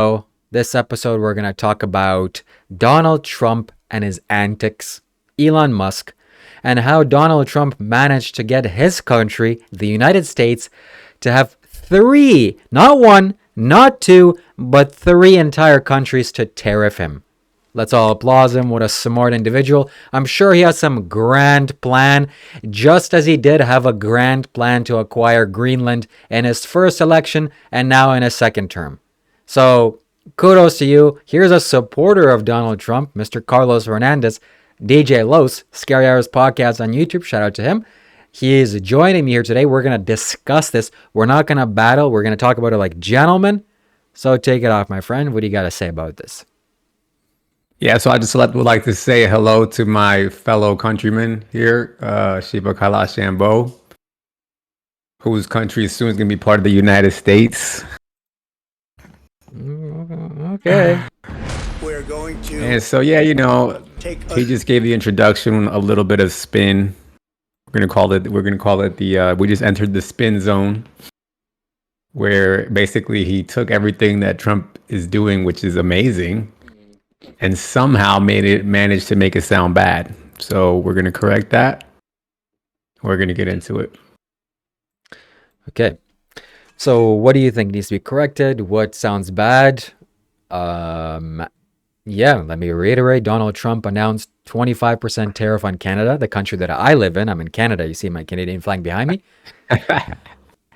So, this episode, we're going to talk about Donald Trump and his antics, Elon Musk, and how Donald Trump managed to get his country, the United States, to have three, not one, not two, but three entire countries to tariff him. Let's all applaud him. What a smart individual. I'm sure he has some grand plan, just as he did have a grand plan to acquire Greenland in his first election and now in his second term. So, kudos to you. Here's a supporter of Donald Trump, Mr. Carlos Hernandez, DJ Los, Scary Hours Podcast on YouTube. Shout out to him. He is joining me here today. We're going to discuss this. We're not going to battle. We're going to talk about it like gentlemen. So take it off, my friend. What do you got to say about this? Yeah, so I just would like to say hello to my fellow countrymen here, Shiva, Kailash, Shambho, whose country soon is going to be part of the United States. Okay. We're going to. And so, yeah, he just gave the introduction a little bit of spin. We're gonna call it the. We just entered the spin zone, where basically he took everything that Trump is doing, which is amazing, and somehow managed to make it sound bad. So we're gonna correct that. We're gonna get into it. Okay. So what do you think needs to be corrected? What sounds bad? Yeah, let me reiterate. Donald Trump announced 25% tariff on Canada, the country that I live in. I'm in Canada. You see my Canadian flag behind me.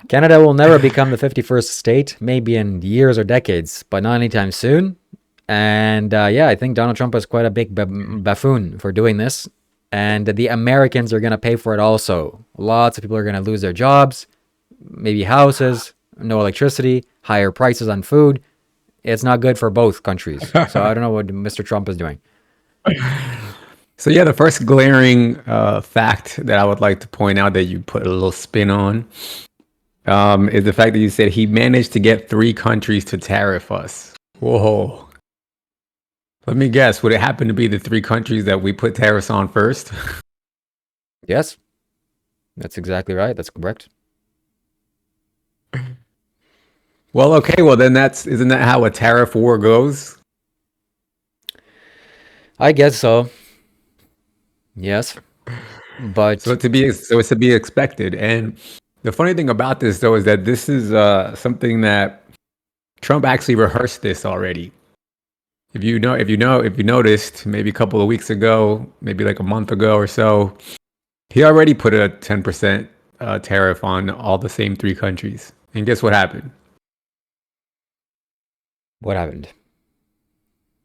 Canada will never become the 51st state, maybe in years or decades, but not anytime soon. And yeah, I think Donald Trump is quite a big buffoon for doing this. And the Americans are going to pay for it also. Lots of people are going to lose their jobs, maybe houses, no electricity, higher prices on food. It's not good for both countries. So I don't know what Mr. Trump is doing. So yeah, the first glaring fact that I would like to point out that you put a little spin on is the fact that you said he managed to get three countries to tariff us. Whoa. Let me guess, would it happen to be the three countries that we put tariffs on first? Yes, that's exactly right. That's correct. Well, okay, well then isn't that how a tariff war goes? I guess so. Yes. But So it's to be expected. And the funny thing about this though is that this is something that Trump actually rehearsed this already. If you noticed, maybe a couple of weeks ago, maybe like a month ago or so, he already put a 10% tariff on all the same three countries. And guess what happened? what happened?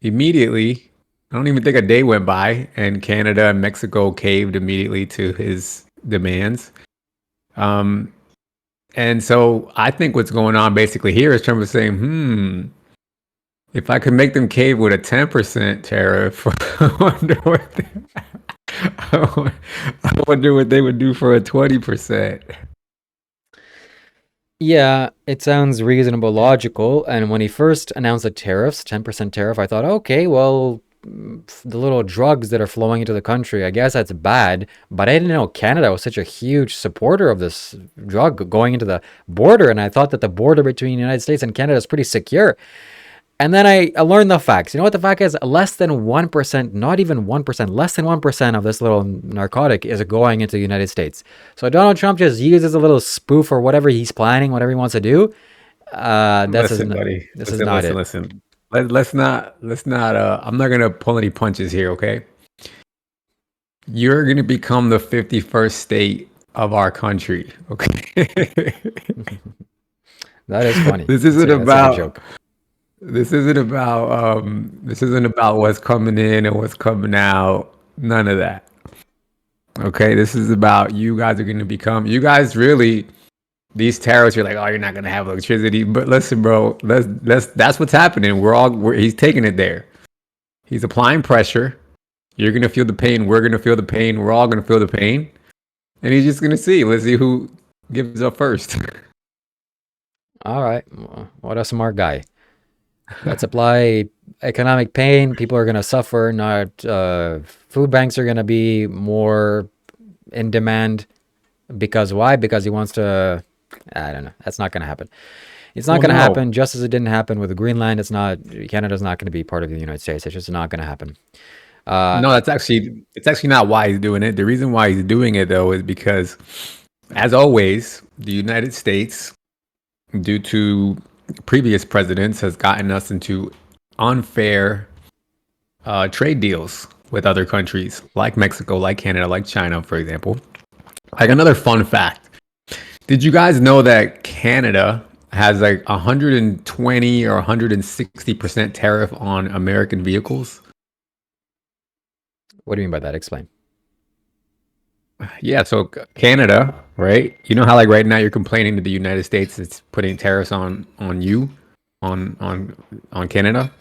Immediately, I don't even think a day went by, and Canada and Mexico caved immediately to his demands. And so I think what's going on basically here is Trump is saying, if I could make them cave with a 10% tariff, I wonder what they would do for a 20%. Yeah, it sounds reasonable, logical. And when he first announced the tariffs, 10% tariff, I thought, okay, well, the little drugs that are flowing into the country, I guess that's bad. But I didn't know Canada was such a huge supporter of this drug going into the border. And I thought that the border between the United States and Canada is pretty secure. And then I learned the facts. You know what the fact is? Less than 1%, not even 1%, less than 1% of this little narcotic is going into the United States. So Donald Trump just uses a little spoof for whatever he's planning, whatever he wants to do. Listen, buddy. This is not it. Listen. Let's not. I'm not gonna pull any punches here, okay? You're gonna become the 51st state of our country, okay? That is funny. This isn't That's a good about. joke. This isn't about what's coming in and what's coming out. None of that. Okay, this is about you guys are going to become. You guys really, these tariffs. You're like, oh, you're not going to have electricity. But listen, bro, that's what's happening. He's taking it there. He's applying pressure. You're going to feel the pain. We're going to feel the pain. We're all going to feel the pain. And he's just going to see. Let's see who gives up first. All right. Well, what a smart guy. Let's apply economic pain. People are going to suffer. Not food banks are going to be more in demand. Because why? Because he wants to. I don't know. That's not going to happen. It's not Well, going to no. happen, just as it didn't happen with Greenland. It's not, Canada's not going to be part of the United States. It's just not going to happen. No, it's actually not why he's doing it. The reason why he's doing it though is because, as always, the United States, due to previous presidents, has gotten us into unfair trade deals with other countries like Mexico, like Canada, like China, for example. Like another fun fact. Did you guys know that Canada has like 120 or 160% tariff on American vehicles? What do you mean by that? Explain. Yeah, so Canada, right? You know how like right now you're complaining to the United States it's putting tariffs on you on Canada?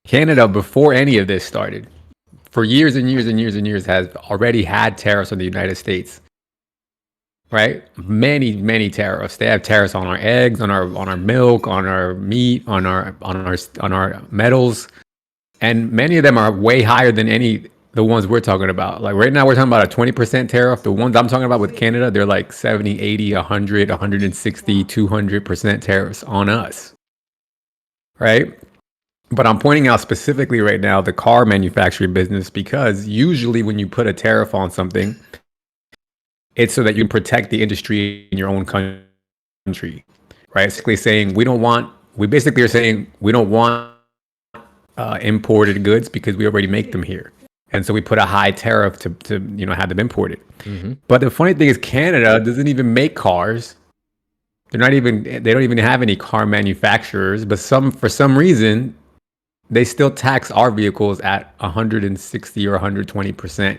Canada before any of this started, for years and years and years and years has already had tariffs on the United States. Right? Many tariffs. They have tariffs on our eggs, on our milk, on our meat, on our metals, and many of them are way higher than any the ones we're talking about. Like right now we're talking about a 20% tariff. The ones I'm talking about with Canada, they're like 70, 80, 100, 160, 200% tariffs on us. Right? But I'm pointing out specifically right now the car manufacturing business because usually when you put a tariff on something, it's so that you can protect the industry in your own country, right? Basically saying we basically are saying we don't want imported goods because we already make them here. And so we put a high tariff to have them imported. Mm-hmm. But the funny thing is Canada doesn't even make cars. They don't even have any car manufacturers, but for some reason they still tax our vehicles at 160 or 120%.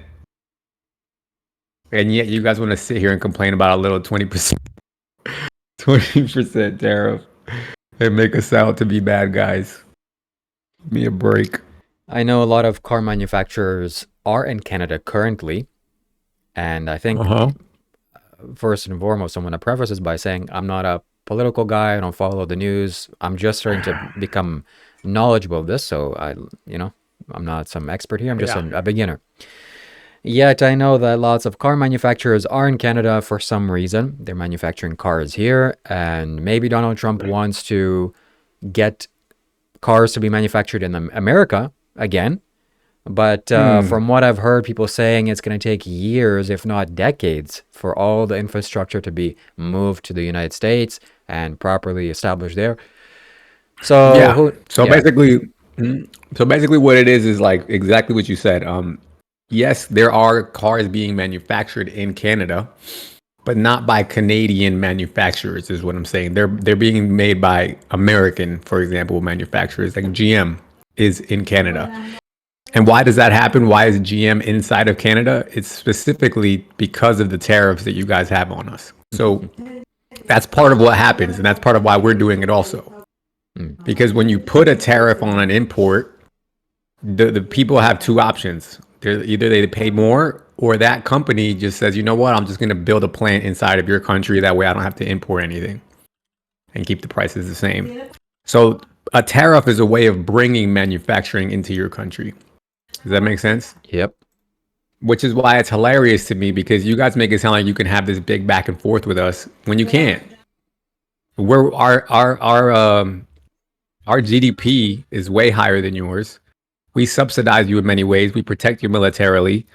And yet you guys want to sit here and complain about a little 20% 20% tariff and make us out to be bad guys. Give me a break. I know a lot of car manufacturers are in Canada currently. And I think first and foremost, I want to preface this by saying I'm not a political guy. I don't follow the news. I'm just starting to become knowledgeable of this. So I'm not some expert here. I'm just a beginner. Yet I know that lots of car manufacturers are in Canada for some reason. They're manufacturing cars here, and maybe Donald Trump wants to get cars to be manufactured in America again. But from what I've heard people saying, it's going to take years, if not decades, for all the infrastructure to be moved to the United States and properly established there. So basically, what it is like exactly what you said. Yes, there are cars being manufactured in Canada, but not by Canadian manufacturers, is what I'm saying. They're being made by American, for example, manufacturers. Like GM is in Canada. And why does that happen? Why is GM inside of Canada? It's specifically because of the tariffs that you guys have on us. So that's part of what happens, and that's part of why we're doing it also. Because when you put a tariff on an import, the people have two options. Either they pay more, or that company just says, you know what, I'm just going to build a plant inside of your country. That way I don't have to import anything and keep the prices the same. So a tariff is a way of bringing manufacturing into your country. Does that make sense? Yep. Which is why it's hilarious to me, because you guys make it sound like you can have this big back and forth with us when you can't. Our GDP is way higher than yours. We subsidize you in many ways. We protect you militarily.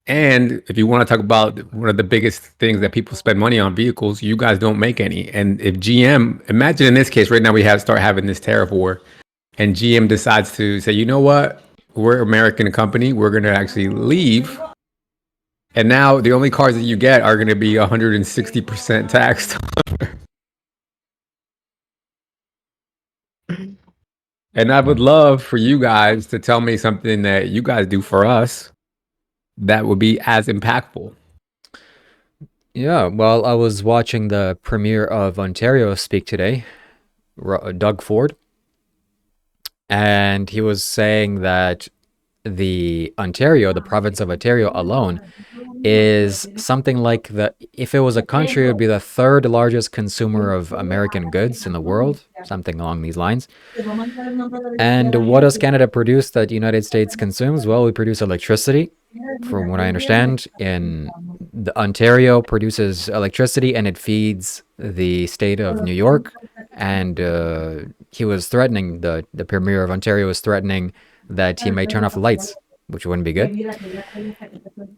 And if you want to talk about one of the biggest things that people spend money on, vehicles, you guys don't make any. And if GM, imagine in this case, right now we start having this tariff war, and GM decides to say, you know what, we're an American company, we're going to actually leave. And now the only cars that you get are going to be 160% taxed. And I would love for you guys to tell me something that you guys do for us that would be as impactful. Yeah, well, I was watching the Premier of Ontario speak today, Doug Ford, and he was saying that the province of Ontario alone is something like if it was a country, it would be the third largest consumer of American goods in the world, something along these lines. And what does Canada produce that the United States consumes? Well, we produce electricity. From what I understand, Ontario produces electricity and it feeds the state of New York and he was threatening the premier of Ontario was threatening that he may turn off the lights, which wouldn't be good.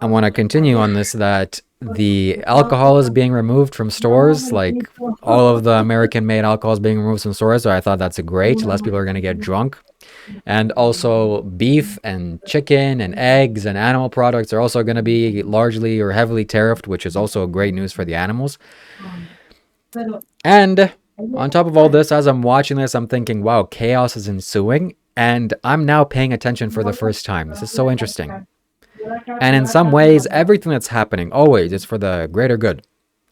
I want to continue on this, that the alcohol is being removed from stores, like all of the American-made alcohol is being removed from stores. So I thought that's great. Less people are going to get drunk. And also beef and chicken and eggs and animal products are also going to be largely or heavily tariffed, which is also great news for the animals. And on top of all this, as I'm watching this, I'm thinking, wow, chaos is ensuing. And I'm now paying attention for the first time. This is so interesting. And in some ways, everything that's happening always is for the greater good.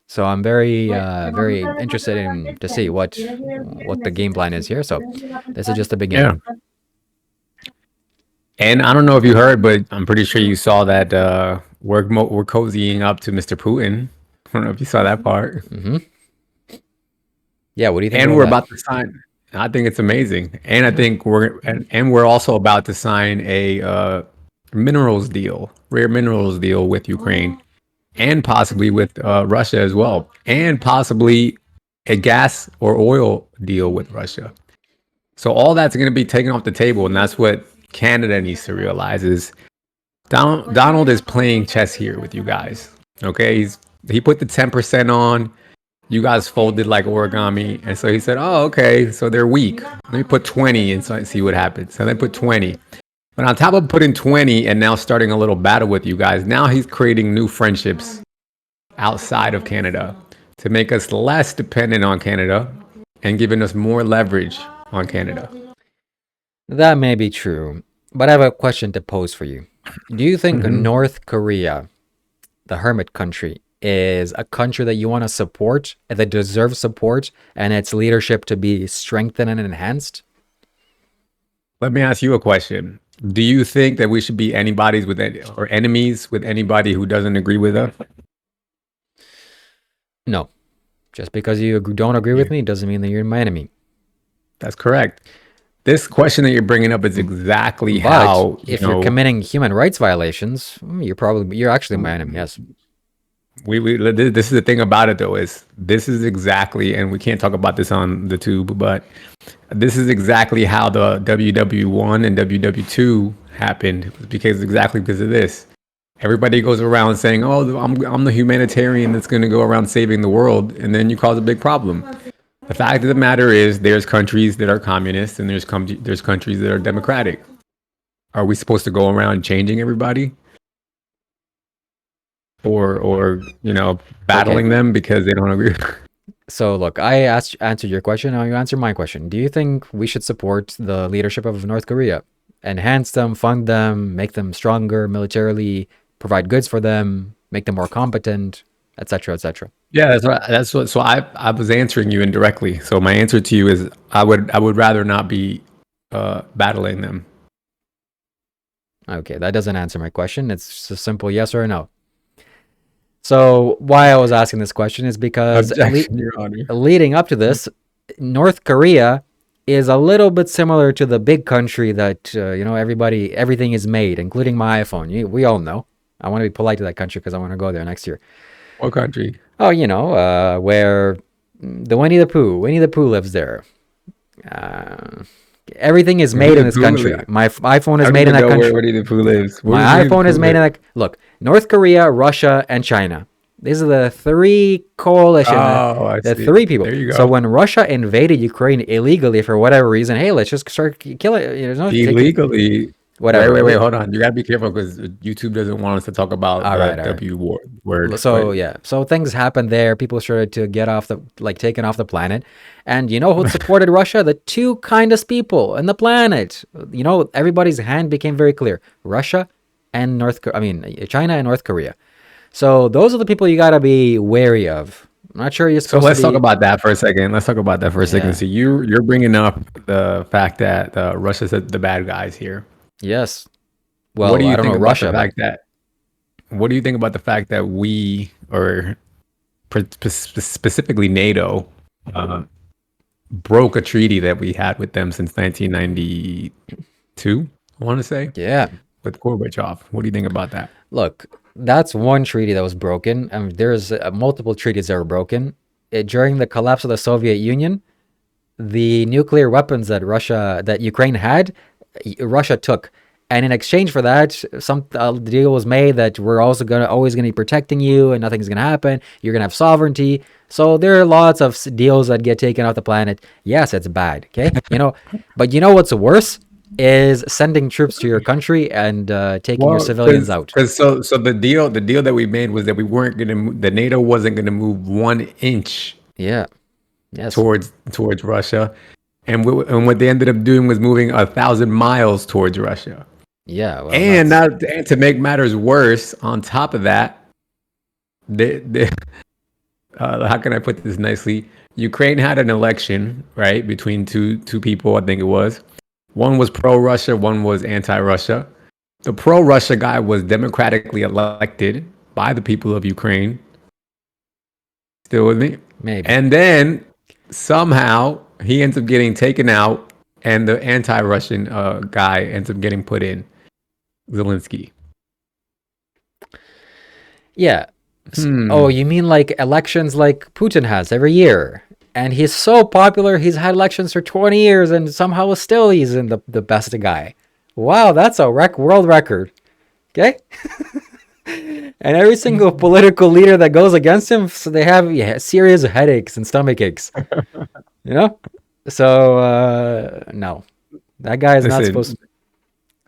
So I'm very, very interested in to see what the game plan is here. So this is just the beginning. Yeah. And I don't know if you heard, but I'm pretty sure you saw that we're cozying up to Mr. Putin. I don't know if you saw that part. Yeah, what do you think? And we're about to sign. I think it's amazing, and I think we're also about to sign a minerals deal, rare minerals deal with Ukraine, and possibly with Russia as well, and possibly a gas or oil deal with Russia. So all that's going to be taken off the table, and that's what Canada needs to realize is Donald is playing chess here with you guys. Okay, he put the 10% on. You guys folded like origami, and so he said, "Oh, okay, so they're weak. Let me put 20 and see what happens." So they put 20. But on top of putting 20 and now starting a little battle with you guys, now he's creating new friendships outside of Canada to make us less dependent on Canada and giving us more leverage on Canada. That may be true, but I have a question to pose for you. Do you think North Korea, the hermit country, is a country that you want to support, that deserves support, and its leadership to be strengthened and enhanced? Let me ask you a question. Do you think that we should be enemies with anybody who doesn't agree with us? No. Just because you don't agree with me doesn't mean that you're my enemy. That's correct. This question that you're bringing up is exactly how. If you're committing human rights violations, you're actually my enemy. Yes. This is the thing about it though, is this is exactly, and we can't talk about this on the tube, but this is exactly how the WW1 and WW2 happened, because of this. Everybody goes around saying, "Oh, I'm the humanitarian that's going to go around saving the world," and then you cause a big problem. The fact of the matter is, there's countries that are communist and there's countries that are democratic. Are we supposed to go around changing everybody? Or battling them because they don't agree? So look, I answered your question. Now you answer my question. Do you think we should support the leadership of North Korea, enhance them, fund them, make them stronger militarily, provide goods for them, make them more competent, etc., etc.? Yeah, that's what. So I was answering you indirectly. So my answer to you is I would rather not be battling them. Okay, that doesn't answer my question. It's just a simple yes or no. So why I was asking this question is because leading up to this, North Korea is a little bit similar to the big country that, everything is made, including my iPhone. We all know. I want to be polite to that country because I want to go there next year. What country? Oh, where the Winnie the Pooh lives there. Everything is made in this country. My iPhone is made in that country. Where Winnie the Pooh lives. My iPhone is made in that. Look, North Korea, Russia, and China. These are the three coalition. The three people. There you go. So when Russia invaded Ukraine illegally for whatever reason, hey, let's just start killing. Illegally. Whatever. Wait, hold on. You gotta be careful because YouTube doesn't want us to talk about W word. So yeah, so things happened there. People started to get taken off the planet, and you know who supported Russia? The two kindest people on the planet. Everybody's hand became very clear: Russia and China and North Korea. So those are the people you gotta be wary of. I'm not sure you're supposed to. So let's talk about that for a second. So you're bringing up the fact that Russia's the bad guys here. Yes. Well, I don't know Russia. What do you think about the fact that we, or specifically NATO, broke a treaty that we had with them since 1992? I want to say. Yeah. With Gorbachev. What do you think about that? Look, that's one treaty that was broken. There's multiple treaties that were broken. During the collapse of the Soviet Union, the nuclear weapons that Ukraine had, Russia took. And in exchange for that, some deal was made that we're also always gonna be protecting you, and nothing's gonna happen. You're gonna have sovereignty. So there are lots of deals that get taken off the planet. Yes, it's bad. Okay, but you know what's worse is sending troops to your country and taking your Well, civilians out. because so the deal that we made was that we weren't gonna the NATO wasn't gonna move 1 inch Yeah. Yes. towards Russia, and what they ended up doing was moving 1,000 miles towards Russia. Yeah. Well, And that's not and to make matters worse, on top of that, they how can I put this nicely? Ukraine had an election, right, between two people, I think it was. One was pro-Russia, one was anti-Russia. The pro-Russia guy was democratically elected by the people of Ukraine. Still with me? maybe. And then somehow he ends up getting taken out, and the anti-Russian guy ends up getting put in, Zelensky. Yeah. Oh, you mean like elections like Putin has every year? And he's so popular, he's had elections for 20 years and somehow still he's in the best guy. Wow, that's a world record. Okay? And every single political leader that goes against him, so they have serious headaches and stomach aches. You know? So no. That guy is Listen,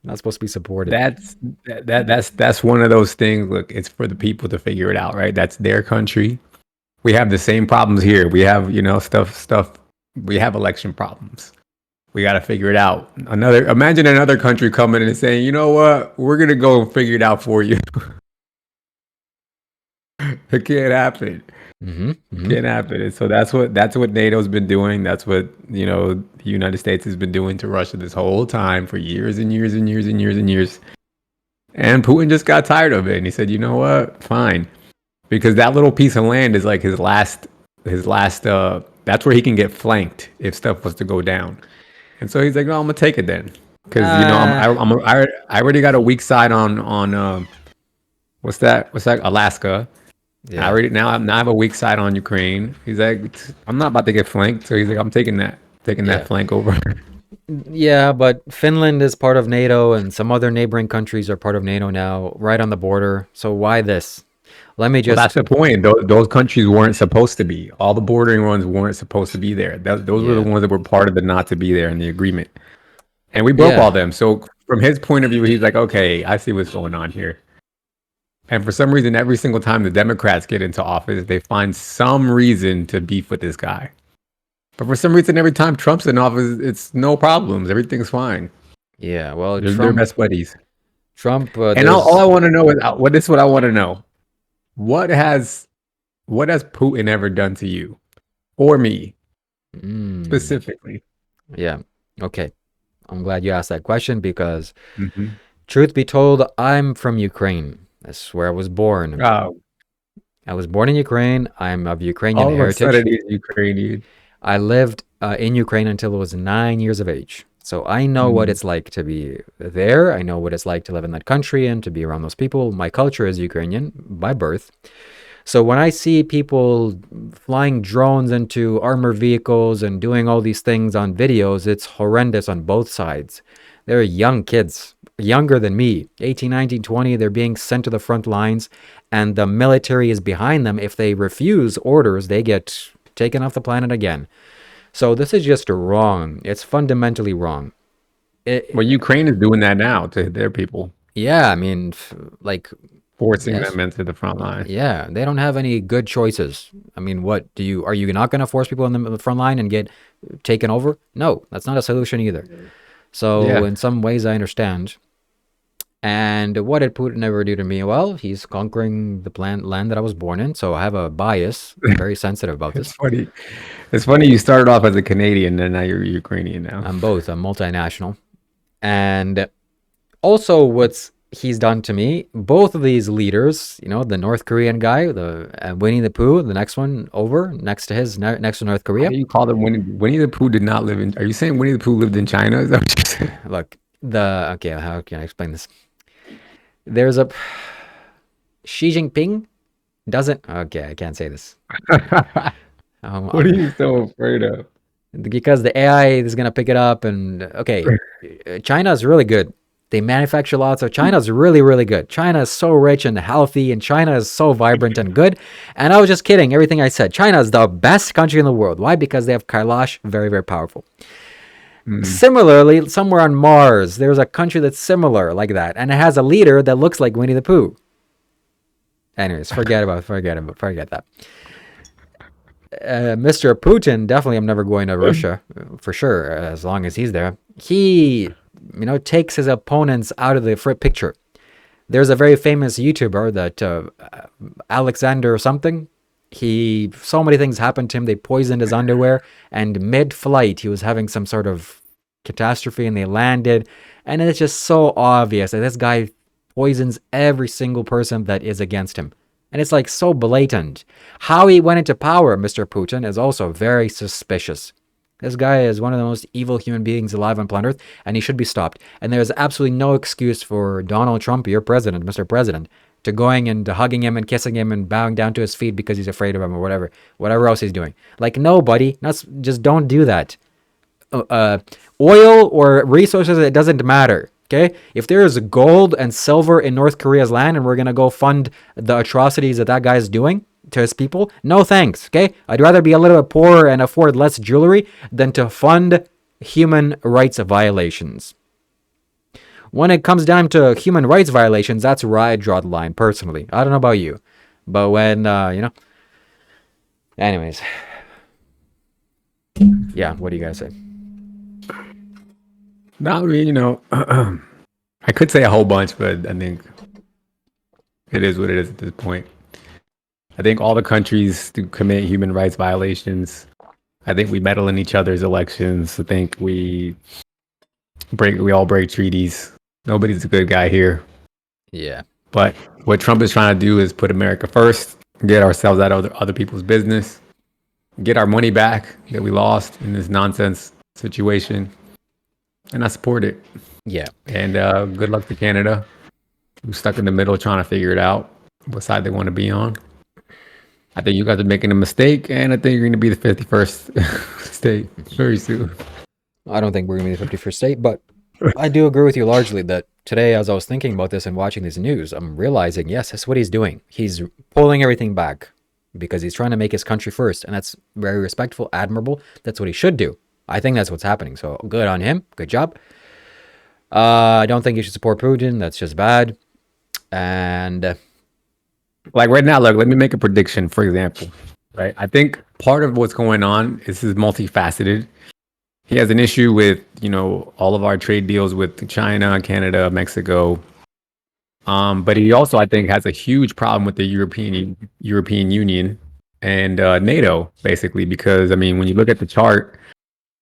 not supposed to be supported. that's one of those things. Look, it's for the people to figure it out, right? That's their country. We have the same problems here. We have, stuff. We have election problems. We got to figure it out. Imagine another country coming in and saying, you know what, we're gonna go and figure it out for you. It can't happen. It can't happen. And so that's what NATO's been doing. That's what the United States has been doing to Russia this whole time for years and years and years and years and years. And Putin just got tired of it, and he said, you know what, fine. Because that little piece of land is like his last that's where he can get flanked if stuff was to go down. And so he's like, no, I'm gonna take it then. Because I already got a weak side on what's that Alaska. Yeah. Now I have a weak side on Ukraine. He's like, I'm not about to get flanked. So he's like, I'm taking that flank over. Yeah, but Finland is part of NATO and some other neighboring countries are part of NATO now, right on the border. So why this? Let me just. Well, that's the point. Those countries weren't supposed to be. All the bordering ones weren't supposed to be there. Those were the ones that were part of the not to be there in the agreement. And we broke all them. So from his point of view, he's like, okay, I see what's going on here. And for some reason, every single time the Democrats get into office, they find some reason to beef with this guy. But for some reason, every time Trump's in office, it's no problems. Everything's fine. Yeah, well, They're best buddies. Trump. And all I want to know is this is what I want to know. What has Putin ever done to you or me specifically? Yeah. Okay. I'm glad you asked that question because, truth be told, I'm from Ukraine. That's where I was born. Oh. I was born in Ukraine. I'm of Ukrainian heritage. All of a sudden, he's Ukrainian. I lived in Ukraine until I was 9 years of age. So I know what it's like to be there. I know what it's like to live in that country and to be around those people. My culture is Ukrainian by birth. So when I see people flying drones into armored vehicles and doing all these things on videos, it's horrendous on both sides. They're young kids, younger than me, 18, 19, 20. They're being sent to the front lines and the military is behind them. If they refuse orders, they get taken off the planet again. So this is just wrong. It's fundamentally wrong. Well, Ukraine is doing that now to their people. Yeah, I mean, like forcing them into the front line. Yeah, they don't have any good choices. I mean, are you not going to force people in the front line and get taken over? No, that's not a solution either. So in some ways, I understand. And what did Putin ever do to me? Well, he's conquering the land that I was born in, so I have a bias. I'm very sensitive about this. It's funny you started off as a Canadian and now you're Ukrainian now. I'm both. I'm multinational. And also what's he's done to me, both of these leaders, the North Korean guy, the Winnie the Pooh, the next one over, next to North Korea. How do you call them Winnie the Pooh did not live in... Are you saying Winnie the Pooh lived in China? Is that what you're saying? Look, okay, how can I explain this? There's a Xi Jinping doesn't. Okay, I can't say this. What are you so afraid of? because the AI is going to pick it up. And okay, China is really good. They manufacture lots of. China's really, really good. China is so rich and healthy, and China is so vibrant and good. And I was just kidding. Everything I said. China is the best country in the world. Why? Because they have Kailash, very, very powerful. Similarly, somewhere on Mars, there's a country that's similar like that, and it has a leader that looks like Winnie the Pooh. Anyways, forget that. Mr. Putin, definitely, I'm never going to Russia for sure, as long as he's there. He, takes his opponents out of the picture. There's a very famous YouTuber that Alexander something. So many things happened to him. They poisoned his underwear, and mid-flight, he was having some sort of catastrophe, and they landed. And it's just so obvious that this guy poisons every single person that is against him. And it's like so blatant. How he went into power, Mr. Putin, is also very suspicious. This guy is one of the most evil human beings alive on planet Earth, and he should be stopped. And there's absolutely no excuse for Donald Trump, your president, Mr. President, to going and hugging him and kissing him and bowing down to his feet because he's afraid of him or whatever else he's doing. Like, nobody, just don't do that. Oil or resources, it doesn't matter. Okay, if there is gold and silver in North Korea's land and we're going to go fund the atrocities that guy's doing to his people, no thanks. Okay, I'd rather be a little bit poorer and afford less jewelry than to fund human rights violations. When it comes down to human rights violations, that's where I draw the line personally. I don't know about you, but when, anyways. Yeah, what do you guys say? No, I mean, I could say a whole bunch, but I think it is what it is at this point. I think all the countries do commit human rights violations. I think we meddle in each other's elections. I think we all break treaties. Nobody's a good guy here. Yeah. But what Trump is trying to do is put America first, get ourselves out of other people's business, get our money back that we lost in this nonsense situation. And I support it. Yeah. And good luck to Canada, who's stuck in the middle trying to figure it out, what side they want to be on. I think you guys are making a mistake, and I think you're going to be the 51st state very soon. I don't think we're going to be the 51st state, but I do agree with you largely that today, as I was thinking about this and watching this news, I'm realizing, yes, that's what he's doing. He's pulling everything back because he's trying to make his country first, and that's very respectful, admirable. That's what he should do. I think that's what's happening. So good on him. Good job. I don't think you should support Putin. That's just bad. And like right now, look, let me make a prediction, for example. Right. I think part of what's going on is multifaceted. He has an issue with, all of our trade deals with China, Canada, Mexico. But he also, I think, has a huge problem with the European Union and NATO, basically, because, when you look at the chart,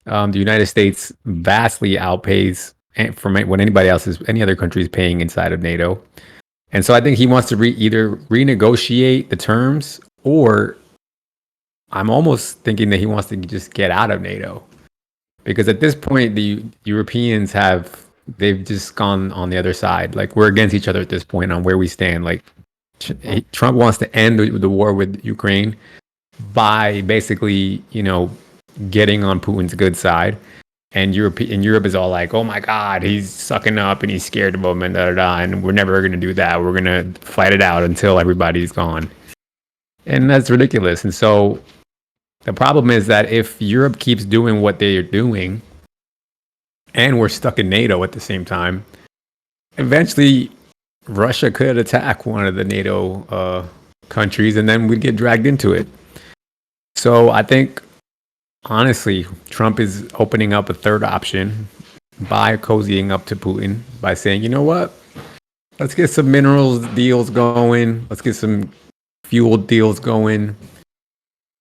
the United States vastly outpays from what any other country is paying inside of NATO. And so I think he wants to either renegotiate the terms, or I'm almost thinking that he wants to just get out of NATO. Because at this point, the Europeans they've just gone on the other side. Like, we're against each other at this point on where we stand. Like, Trump wants to end the war with Ukraine by basically, getting on Putin's good side, and Europe is all like, oh my God, he's sucking up and he's scared of him and and we're never going to do that. We're going to fight it out until everybody's gone. And that's ridiculous. And so the problem is that if Europe keeps doing what they are doing and we're stuck in NATO at the same time, eventually Russia could attack one of the NATO countries, and then we'd get dragged into it. So I think, honestly, Trump is opening up a third option by cozying up to Putin, by saying, you know what? Let's get some minerals deals going. Let's get some fuel deals going.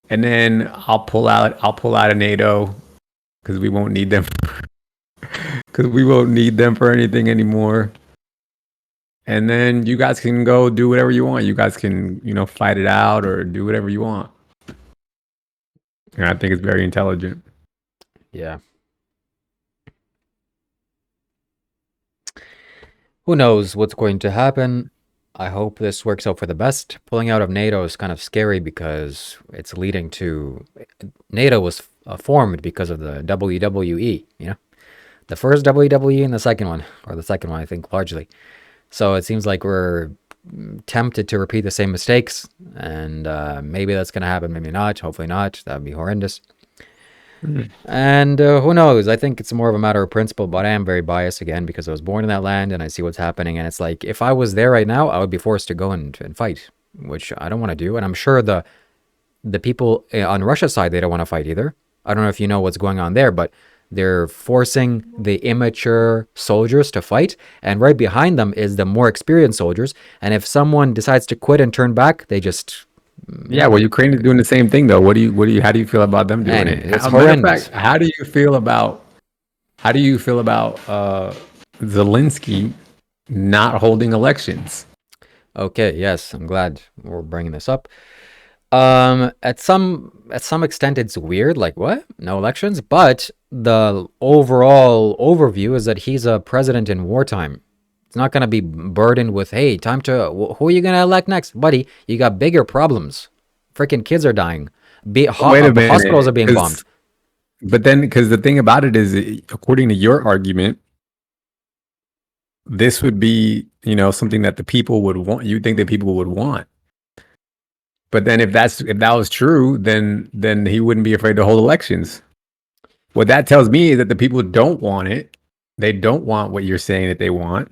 And then I'll pull out of NATO because we won't need them. Because we won't need them for anything anymore. And then you guys can go do whatever you want. You guys can, fight it out or do whatever you want. And I think it's very intelligent. yeah. Who knows what's going to happen? I hope this works out for the best. Pulling out of NATO is kind of scary because it's leading to... NATO was formed because of the WWE, you know, the first WWE and the second one, or the second one, I think, largely. So it seems like we're tempted to repeat the same mistakes, and maybe that's going to happen, maybe not. Hopefully not. That would be horrendous. And who knows? I think it's more of a matter of principle, but I am very biased again because I was born in that land and I see what's happening. And it's like, if I was there right now, I would be forced to go and fight, which I don't want to do. And I'm sure the people on Russia's side, they don't want to fight either. I don't know if you know what's going on there, but they're forcing the immature soldiers to fight. And right behind them is the more experienced soldiers. And if someone decides to quit and turn back, they just... Yeah, well, Ukraine is doing the same thing though. How do you feel about them doing it? It's Matter of horrendous. fact, how do you feel about Zelensky not holding elections? Okay, yes, I'm glad we're bringing this up. At some extent, it's weird. Like, what? No elections? But the overall overview is that he's a president in wartime. It's not gonna be burdened with, hey, time to who are you gonna elect next, buddy? You got bigger problems. Freaking kids are dying. Wait a minute, Hospitals are being 'cause- bombed. But then, because the thing about it is, according to your argument, this would be, something that the people would want. You think that people would want. But then, if that was true, then he wouldn't be afraid to hold elections. What that tells me is that the people don't want it. They don't want what you're saying that they want.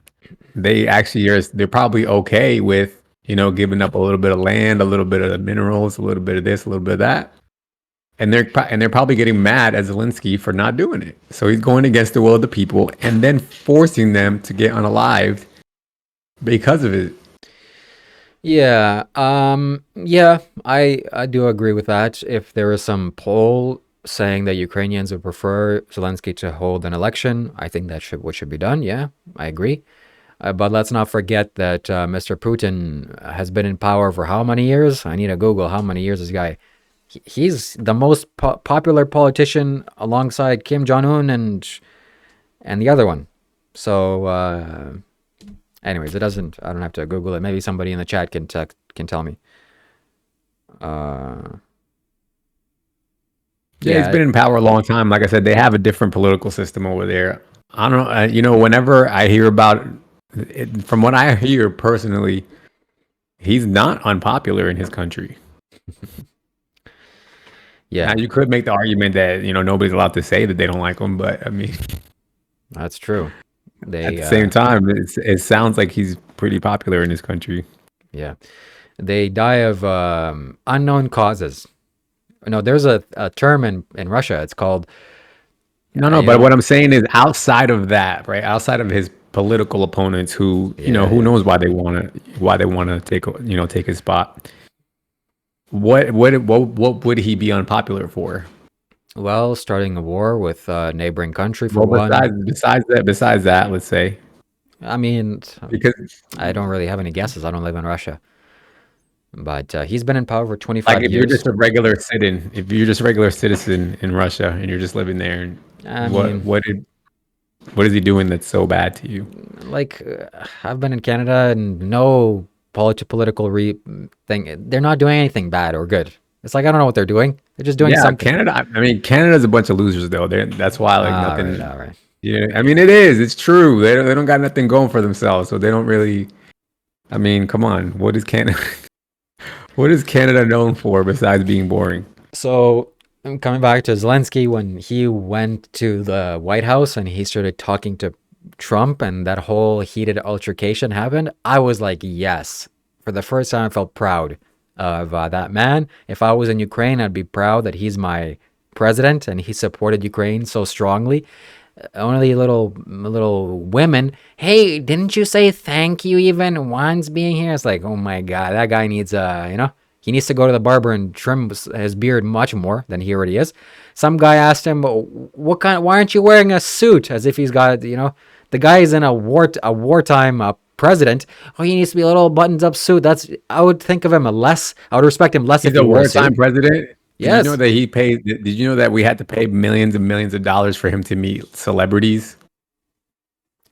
They actually they're probably okay with, giving up a little bit of land, a little bit of the minerals, a little bit of this, a little bit of that. And they're probably getting mad at Zelensky for not doing it. So he's going against the will of the people and then forcing them to get unalived because of it. Yeah, I do agree with that. If there is some poll saying that Ukrainians would prefer Zelensky to hold an election, I think that what should be done. Yeah, I agree. But let's not forget that Mr. Putin has been in power for how many years? I need to Google how many years this guy. He's the most popular politician alongside Kim Jong-un and the other one. So, anyways, I don't have to Google it. Maybe somebody in the chat can tell me. Yeah, he's been in power a long time. Like I said, they have a different political system over there. I don't know. Whenever I hear about it, from what I hear personally, he's not unpopular in his country. Yeah. Now, you could make the argument that, nobody's allowed to say that they don't like him, but I mean, that's true. At the same time, it sounds like he's pretty popular in his country. Yeah. They die of unknown causes. No, there's a term in Russia. It's called... No, but what I'm saying is outside of that, right? Outside of his political opponents who, who knows why they want to take his spot. What would he be unpopular for? Well, starting a war with a neighboring country for one. Besides that, let's say. I mean, because I don't really have any guesses. I don't live in Russia. But he's been in power for 25 years. If you're just a regular citizen in Russia and you're just living there, what is he doing that's so bad to you? Like, I've been in Canada and no political thing. They're not doing anything bad or good. It's like, I don't know what they're doing. They're just doing something. Canada's a bunch of losers though. That's why nothing. All right. Yeah, it is. It's true. They don't got nothing going for themselves, so they don't really. Come on. What is Canada? What is Canada known for besides being boring? So, coming back to Zelensky, when he went to the White House and he started talking to Trump and that whole heated altercation happened, I was like, yes. For the first time, I felt proud of that man. If I was in Ukraine, I'd be proud that he's my president and he supported Ukraine so strongly. Only little women, hey, didn't you say thank you even once being here? It's like, oh my God, that guy needs he needs to go to the barber and trim his beard much more than he already is. Some guy asked him, why aren't you wearing a suit? As if he's got, the guy is in a wartime president. Oh, he needs to be a little buttons up suit. I would think of him I would respect him less if he wore a wartime president. Yes. Did you know that we had to pay millions and millions of dollars for him to meet celebrities?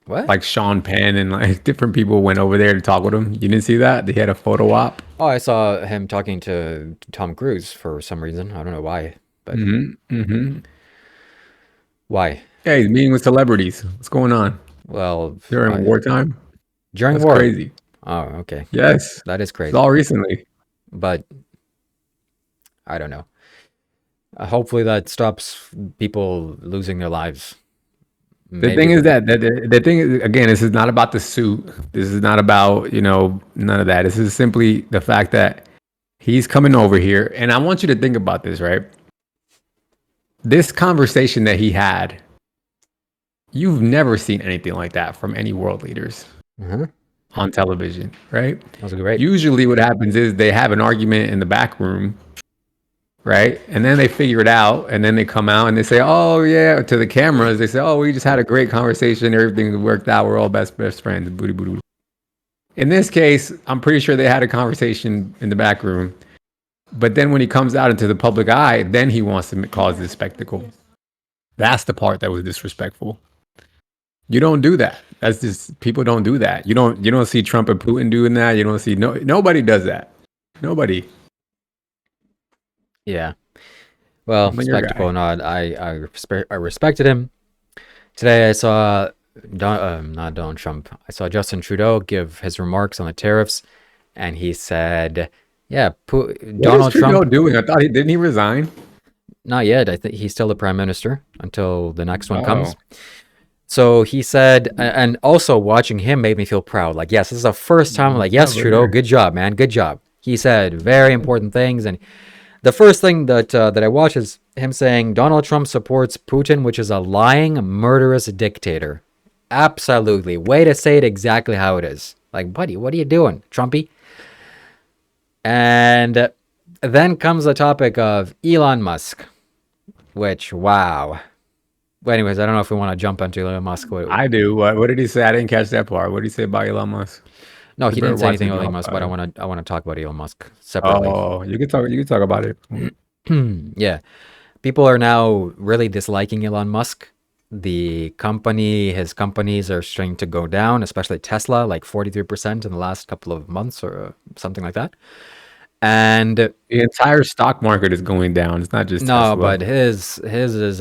What? Like Sean Penn and different people went over there to talk with him. You didn't see that? They had a photo op. Oh, I saw him talking to Tom Cruise for some reason. I don't know why, But Mm-hmm. why? Yeah, he's meeting with celebrities. What's going on Well, during wartime? during That's war. crazy. Oh, okay. Yes, That is it's crazy. all recently. But I don't know. Hopefully that stops people losing their lives. The thing Maybe. is that the thing is, again, this is not about the suit. This is not about, none of that. This is simply the fact that he's coming over here, and I want you to think about this, right? This conversation that he had, you've never seen anything like that from any world leaders on television, right? That was great. Usually what happens is they have an argument in the back room, right? And then they figure it out, and then they come out and they say, "Oh yeah," to the cameras. They say, "Oh, we just had a great conversation. Everything worked out. We're all best friends." Booty booty. In this case, I'm pretty sure they had a conversation in the back room, but then when he comes out into the public eye, then he wants to cause this spectacle. That's the part that was disrespectful. You don't do that. That's just, people don't do that. You don't see Trump and Putin doing that. You don't see nobody does that. Nobody. Yeah. Well, I'm your spectacle or guy. not, I respected him. Today I saw not Donald Trump. I saw Justin Trudeau give his remarks on the tariffs, and he said, "Yeah, What is Donald Trudeau Trump." doing? I thought didn't he resign? Not yet. I think he's still the prime minister until the next one Oh, comes. So he said, and also watching him made me feel proud. Like, yes, this is the first time. I'm like, yes, Trudeau, good job, man, good job. He said very important things, and the first thing that I watched is him saying Donald Trump supports Putin, which is a lying, murderous dictator. Absolutely, way to say it exactly how it is. Like, buddy, what are you doing, Trumpy? And then comes the topic of Elon Musk, which, wow. But anyways, I don't know if we want to jump into Elon Musk. I do. What did he say? I didn't catch that part. What did he say about Elon Musk? No, You he better didn't say watch anything the about Elon drop. Musk, but I want to talk about Elon Musk separately. Oh, you can talk. You can talk about it. Yeah, people are now really disliking Elon Musk. The company, his companies are starting to go down, especially Tesla, like 43% in the last couple of months or something like that. And The entire stock market is going down. It's not just no, Tesla. but his is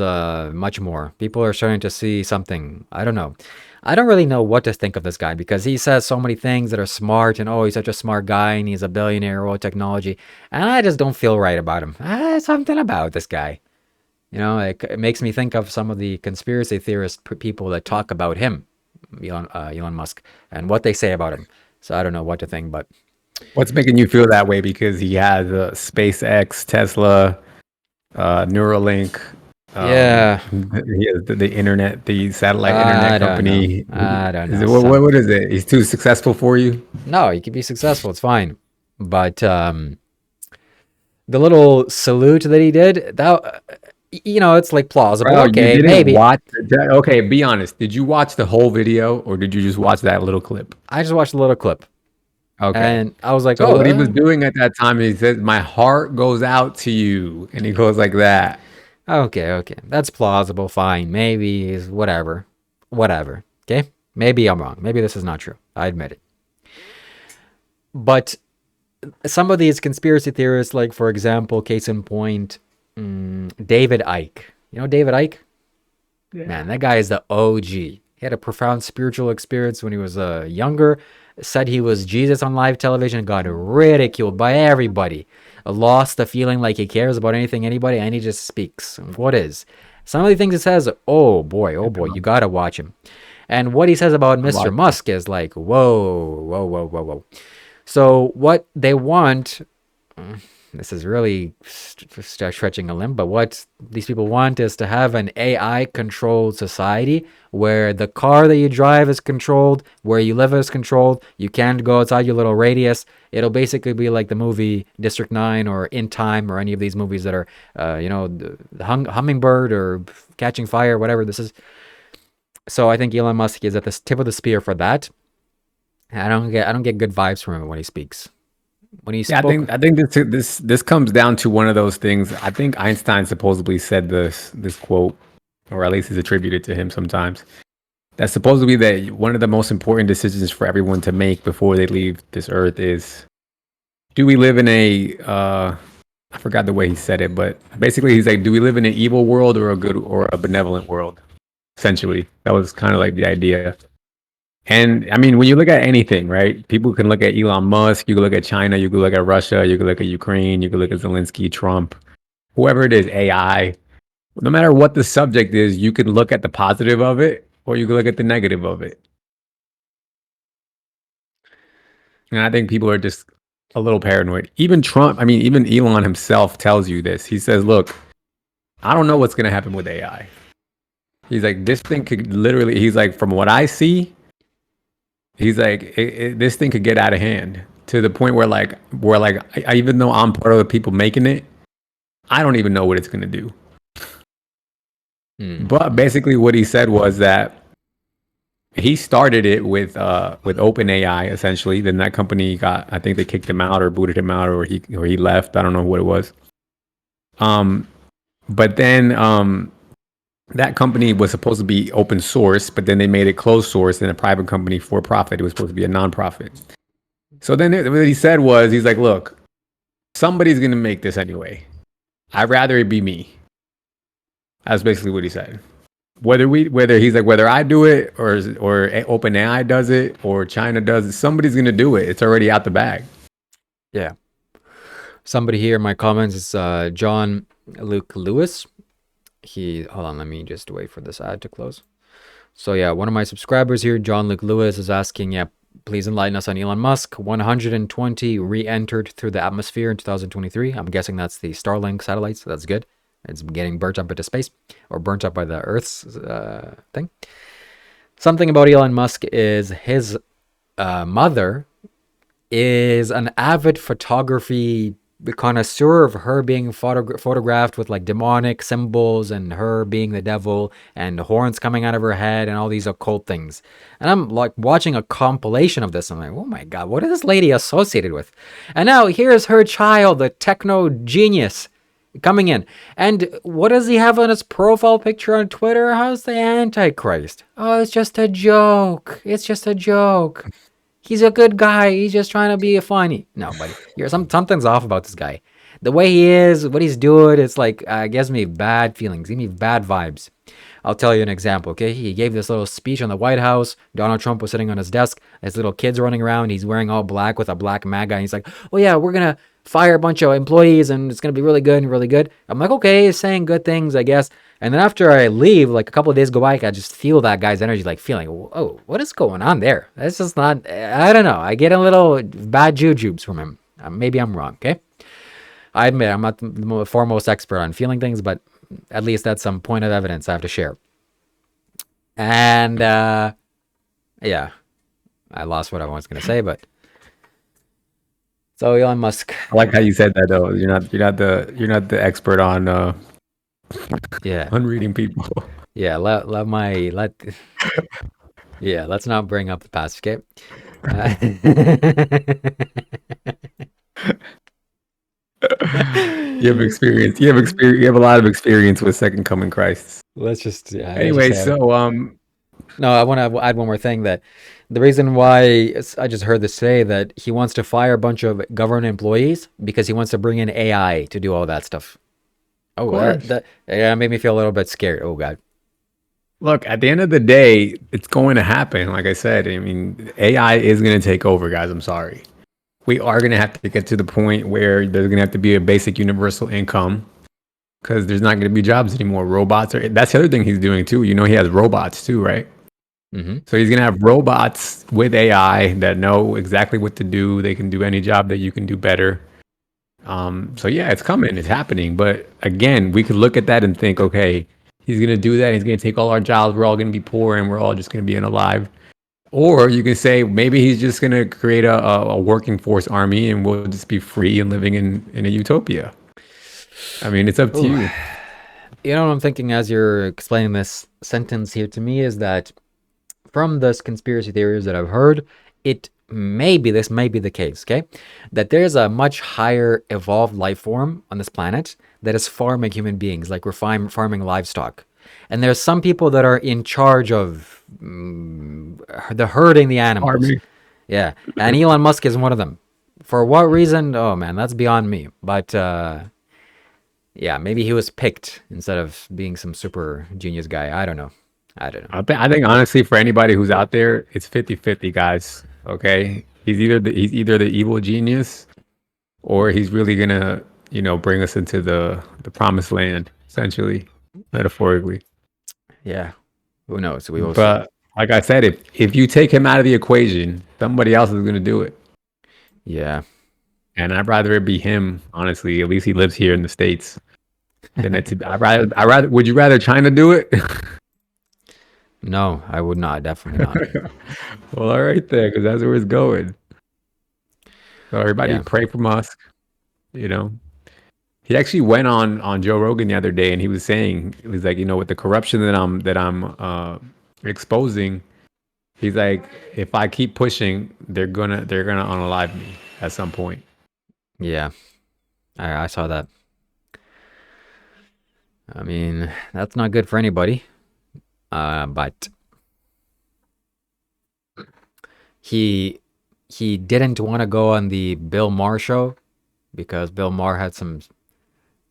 much more. People are starting to see something. I don't know. I don't really know what to think of this guy because he says so many things that are smart and oh, he's such a smart guy and he's a billionaire with technology. And I just don't feel right about him. Something about this guy. You know, it makes me think of some of the conspiracy theorist people that talk about him, Elon Musk, and what they say about him. So I don't know what to think, but What's making you feel that way? Because he has SpaceX, Tesla, Neuralink. yeah, He has the internet, the satellite I internet don't know. company. I don't Is know. it, what is it? He's too successful for you? No, he could be successful. It's fine. But the little salute that he did, that it's like plausible. Bro, you Okay, didn't maybe. watch. Okay, be honest. Did you watch the whole video or did you just watch that little clip? I just watched a little clip, Okay. and I was like, So "Oh, what he was doing at that time, he says, "My heart goes out to you," and he goes like that. okay, that's plausible. Fine, maybe is whatever. Okay, maybe I'm wrong. Maybe this is not true. I admit it. But some of these conspiracy theorists, like for example, case in point, David Icke. You know David Icke? Yeah. Man, that guy is the OG. He had a profound spiritual experience when he was younger. Said he was Jesus on live television. Got ridiculed by everybody. Lost the feeling like he cares about anything, anybody, and he just speaks. What is? Some of the things he says, oh boy, you gotta watch him. And what he says about Mr. Musk is like, whoa. So what they want, this is really stretching a limb, but what these people want is to have an AI controlled society where the car that you drive is controlled, where you live is controlled, you can't go outside your little radius. It'll basically be like the movie District 9 or In Time or any of these movies that are, the Hummingbird or Catching Fire, whatever this is. So I think Elon Musk is at the tip of the spear for that. I don't get good vibes from him when he speaks. When he spoke, I think this comes down to one of those things. I think Einstein supposedly said this quote, or at least is attributed to him sometimes. That's supposedly that one of the most important decisions for everyone to make before they leave this earth is: do we live in a I forgot the way he said it, but basically he's like, do we live in an evil world or a good or a benevolent world? Essentially, that was kind of like the idea. And I mean, when you look at anything, right? People can look at Elon Musk, you can look at China, you can look at Russia, you can look at Ukraine, you can look at Zelensky, Trump, whoever it is, AI. No matter what the subject is, you can look at the positive of it or you can look at the negative of it. And I think people are just a little paranoid. Even Trump, I mean, even Elon himself tells you this. He says, look, I don't know what's going to happen with AI. He's like, this thing could literally, he's like, from what I see, he's like, this thing could get out of hand to the point where even though I'm part of the people making it, I don't even know what it's going to do. But basically what he said was that he started it with OpenAI essentially. Then that company got, I think they kicked him out or booted him out or he left. I don't know what it was. But then that company was supposed to be open source, but then they made it closed source and a private company for profit. It was supposed to be a nonprofit. So then what he said was, he's like, look, somebody's going to make this anyway. I'd rather it be me. That's basically what he said. Whether I do it or OpenAI does it or China does it, somebody's going to do it. It's already out the bag. Yeah. Somebody here in my comments is John Luke Lewis. Hold on, let me just wait for this ad to close. So yeah, one of my subscribers here, John Luke Lewis, is asking, yeah, please enlighten us on Elon Musk. 120 re-entered through the atmosphere in 2023. I'm guessing that's the Starlink satellites. So that's good. It's getting burnt up into space or burnt up by the Earth's thing. Something about Elon Musk is his mother is an avid photography connoisseur of her being photographed with like demonic symbols and her being the devil and horns coming out of her head and all these occult things. And I'm like watching a compilation of this. I'm like, oh my God, what is this lady associated with? And now here's her child, the techno genius, coming in. And what does he have on his profile picture on Twitter? How's the Antichrist? Oh, it's just a joke. It's just a joke. He's a good guy. He's just trying to be funny. No, buddy. Something's off about this guy. The way he is, what he's doing, it's like, gives me bad feelings. Gives me bad vibes. I'll tell you an example, okay? He gave this little speech on the White House. Donald Trump was sitting on his desk. His little kids running around. He's wearing all black with a black MAGA. And he's like, oh yeah, we're going to fire a bunch of employees and it's going to be really good and really good. I'm like, okay, he's saying good things, I guess. And then after I leave, like a couple of days go by, I just feel that guy's energy, like feeling, oh, what is going on there? That's just not, I don't know. I get a little bad jujubes from him. Maybe I'm wrong, okay? I admit I'm not the foremost expert on feeling things, but at least that's some point of evidence I have to share. And yeah, I lost what I was going to say, but so Elon Musk. I like how you said that though. You're not the expert on yeah, on reading people. Yeah, yeah, let's not bring up the past, okay? You have experience. You have a lot of experience with Second Coming Christ. Let's just Anyway, so no, I want to add one more thing, that the reason why I just heard this today, that he wants to fire a bunch of government employees because he wants to bring in AI to do all that stuff. Oh, that made me feel a little bit scared. Oh God. Look, at the end of the day, it's going to happen. Like I said, I mean, AI is going to take over, guys. I'm sorry. We are going to have to get to the point where there's going to have to be a basic universal income, because there's not going to be jobs anymore. That's the other thing he's doing too. You know, he has robots too, right? Mm-hmm. So he's going to have robots with AI that know exactly what to do. They can do any job that you can do better. So yeah, it's coming. It's happening. But again, we could look at that and think, okay, he's going to do that. He's going to take all our jobs. We're all going to be poor and we're all just going to be unalive. Or you can say maybe he's just going to create a working force army and we'll just be free and living in a utopia. I mean, it's up to you. You know what I'm thinking as you're explaining this sentence here to me is that from this conspiracy theories that I've heard, this may be the case, okay? That there's a much higher evolved life form on this planet that is farming human beings, like we're farming livestock. And there's some people that are in charge of the herding the animals. Army. Yeah, and Elon Musk is one of them. For what reason? Oh man, that's beyond me. But Yeah, maybe he was picked instead of being some super genius guy. I don't know. I don't know. I think honestly, for anybody who's out there, it's 50-50, guys. Okay, he's either the evil genius, or he's really gonna bring us into the promised land, essentially, metaphorically. Yeah, who knows? We will see. But like I said, if you take him out of the equation, somebody else is gonna do it. Yeah. And I'd rather it be him, honestly. At least he lives here in the States. Than it to, I rather. Would you rather China do it? No, I would not. Definitely not. Well, all right then, because that's where it's going. So everybody Yeah. pray for Musk. You know, he actually went on Joe Rogan the other day, and he was saying, he was like, with the corruption that I'm exposing, he's like, if I keep pushing, they're gonna unalive me at some point. Yeah. I saw that. I mean, that's not good for anybody. But he didn't want to go on the Bill Maher show because Bill Maher had some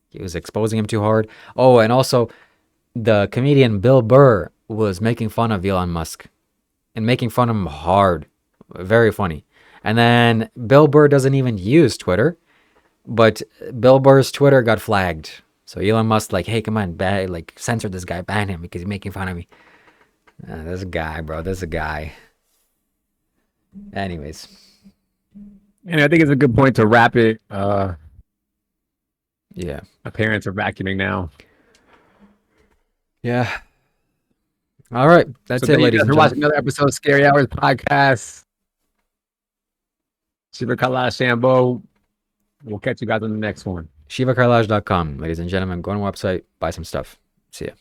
he was exposing him too hard. Oh, and also the comedian Bill Burr was making fun of Elon Musk and making fun of him hard. Very funny. And then Bill Burr doesn't even use Twitter, but Bill Burr's Twitter got flagged. So Elon Musk like, hey, come on, like censor this guy, ban him because he's making fun of me. This guy, bro, this guy. Anyways, And I think it's a good point to wrap it. yeah, My parents are vacuuming now. yeah. All right, that's So it, thank you ladies guys and for watching gentlemen. another episode of Scary Hours Podcast. Shiva, Kailash, Shambho. We'll catch you guys on the next one. ShivaKailash.com, ladies and gentlemen. Go on our website, buy some stuff. See ya.